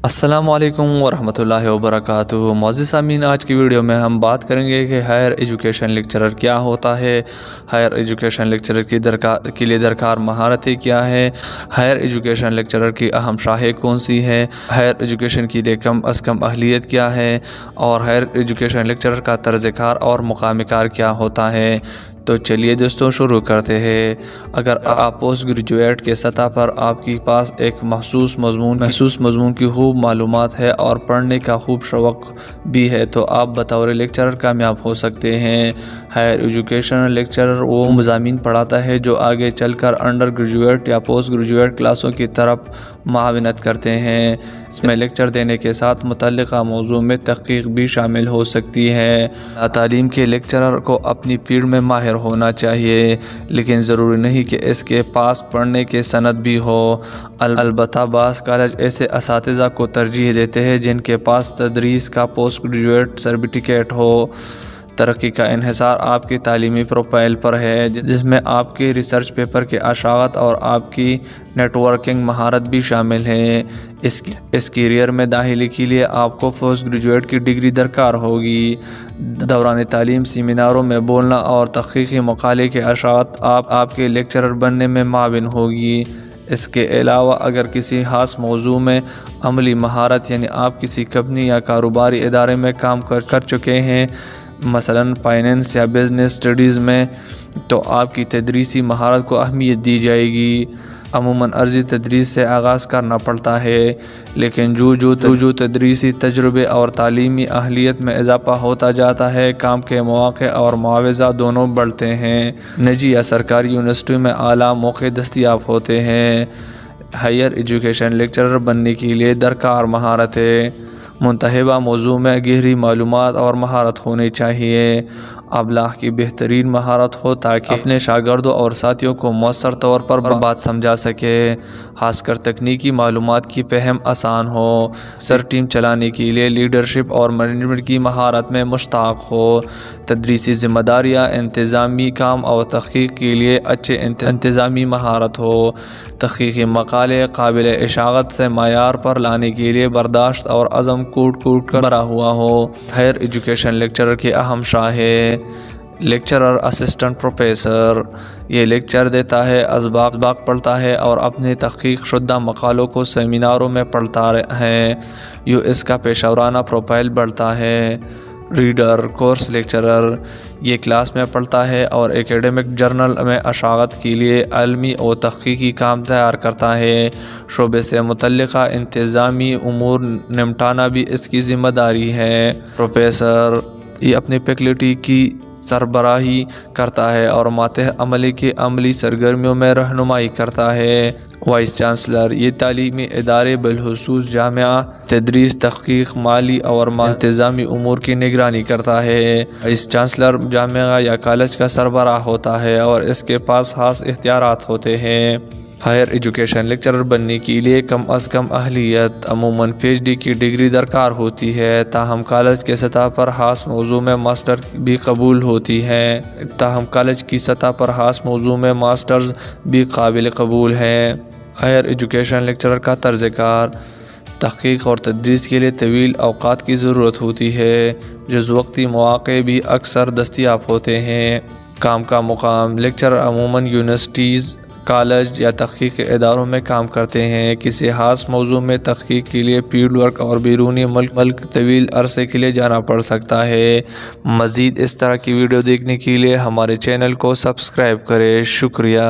السلام علیکم ورحمۃ اللہ وبرکاتہ۔ معزز سامعین، آج کی ویڈیو میں ہم بات کریں گے کہ ہائر ایجوکیشن لیکچرر کیا ہوتا ہے، ہائر ایجوکیشن لیکچرر کے لیے درکار مہارتیں کیا ہے، ہائر ایجوکیشن لیکچرر کی اہم شاخیں کون سی ہے، ہائر ایجوکیشن کے لیے کم از کم اہلیت کیا ہے، اور ہائر ایجوکیشن لیکچرر کا طرز کار اور مقام کار کیا ہوتا ہے۔ تو چلیے دوستوں شروع کرتے ہیں۔ اگر آپ پوسٹ گریجویٹ کے سطح پر آپ کے پاس ایک محسوس مضمون کی خوب معلومات ہے اور پڑھنے کا خوب شوق بھی ہے تو آپ بطور لیکچرر کامیاب ہو سکتے ہیں۔ ہائر ایجوکیشن لیکچرر وہ مضامین پڑھاتا ہے جو آگے چل کر انڈر گریجویٹ یا پوسٹ گریجویٹ کلاسوں کی طرف معاونت کرتے ہیں۔ اس میں لیکچر دینے کے ساتھ متعلقہ موضوع میں تحقیق بھی شامل ہو سکتی ہے۔ تعلیم کے لیکچرر کو اپنی فیلڈ میں ماہر ہونا چاہیے، لیکن ضروری نہیں کہ اس کے پاس پڑھنے کی سند بھی ہو۔ البتہ بعض کالج ایسے اساتذہ کو ترجیح دیتے ہیں جن کے پاس تدریس کا پوسٹ گریجویٹ سرٹیفکیٹ ہو۔ ترقی کا انحصار آپ کی تعلیمی پروفائل پر ہے، جس میں آپ کے ریسرچ پیپر کے اشاعت اور آپ کی نیٹ ورکنگ مہارت بھی شامل ہے۔ اس کیریئر میں داخلے کے لیے آپ کو پوسٹ گریجویٹ کی ڈگری درکار ہوگی۔ دوران تعلیم سیمیناروں میں بولنا اور تحقیقی مقالے کے اشاعت آپ کے لیکچرر بننے میں معاون ہوگی۔ اس کے علاوہ اگر کسی خاص موضوع میں عملی مہارت، یعنی آپ کسی کمپنی یا کاروباری ادارے میں کام کر چکے ہیں، مثلاً فائنینس یا بزنس اسٹڈیز میں، تو آپ کی تدریسی مہارت کو اہمیت دی جائے گی۔ عموماً عرضی تدریس سے آغاز کرنا پڑتا ہے، لیکن جو تدریسی تجربے اور تعلیمی اہلیت میں اضافہ ہوتا جاتا ہے، کام کے مواقع اور معاوضہ دونوں بڑھتے ہیں۔ نجی یا سرکاری یونیورسٹیوں میں اعلیٰ موقع دستیاب ہوتے ہیں۔ ہائر ایجوکیشن لیکچرر بننے کے لیے درکار مہارتیں: منتخبہ موضوع میں گہری معلومات اور مہارت ہونی چاہیے۔ ابلاغ کی بہترین مہارت ہو تاکہ اپنے شاگردوں اور ساتھیوں کو مؤثر طور پر بات سمجھا سکے، خاص کر تکنیکی معلومات کی فہم آسان ہو۔ سر ٹیم چلانے کے لیے لیڈرشپ اور مینجمنٹ کی مہارت میں مشتاق ہو۔ تدریسی ذمہ داریاں، انتظامی کام اور تحقیق کے لیے اچھے انتظامی مہارت ہو۔ تحقیقی مقالے قابل اشاعت سے معیار پر لانے کے لیے برداشت اور عزم کوٹ کر بھرا ہوا ہو۔ ہائر ایجوکیشن لیکچرر کی اہم شاخیں: لیکچرر اسسٹنٹ پروفیسر، یہ لیکچر دیتا ہے، اسباق پڑھتا ہے اور اپنے تحقیق شدہ مقالوں کو سیمیناروں میں پڑھتا ہے۔ اس کا پیشہ ورانہ پروفائل بڑھتا ہے۔ ریڈر کورس لیکچرر، یہ کلاس میں پڑھتا ہے اور ایکیڈمک جرنل میں اشاعت کے لیے علمی اور تحقیقی کام تیار کرتا ہے۔ شعبے سے متعلقہ انتظامی امور نمٹانا بھی اس کی ذمہ داری ہے۔ پروفیسر، یہ اپنی فیکلٹی کی سربراہی کرتا ہے اور ماتحت عملے کی عملی سرگرمیوں میں رہنمائی کرتا ہے۔ وائس چانسلر، یہ تعلیمی ادارے بالخصوص جامعہ، تدریس، تحقیق، مالی اور انتظامی امور کی نگرانی کرتا ہے۔ وائس چانسلر جامعہ یا کالج کا سربراہ ہوتا ہے اور اس کے پاس خاص اختیارات ہوتے ہیں۔ ہائر ایجوکیشن لیکچرر بننے کے لیے کم از کم اہلیت: عموماً پی ایچ ڈی کی ڈگری درکار ہوتی ہے، تاہم کالج کی سطح پر خاص موضوع میں ماسٹر بھی قبول ہوتی ہے۔ ماسٹرز بھی قابل قبول ہیں۔ ہائر ایجوکیشن لیکچرر کا طرز کار: تحقیق اور تدریس کے لیے طویل اوقات کی ضرورت ہوتی ہے، جز وقتی مواقع بھی اکثر دستیاب ہوتے ہیں۔ کام کا مقام: لیکچرر عموماً یونیورسٹیز، کالج یا تحقیقی اداروں میں کام کرتے ہیں۔ کسی خاص موضوع میں تحقیق کے لیے فیلڈ ورک اور بیرونی ملک طویل عرصے کے لیے جانا پڑ سکتا ہے۔ مزید اس طرح کی ویڈیو دیکھنے کے لیے ہمارے چینل کو سبسکرائب کریں۔ شکریہ۔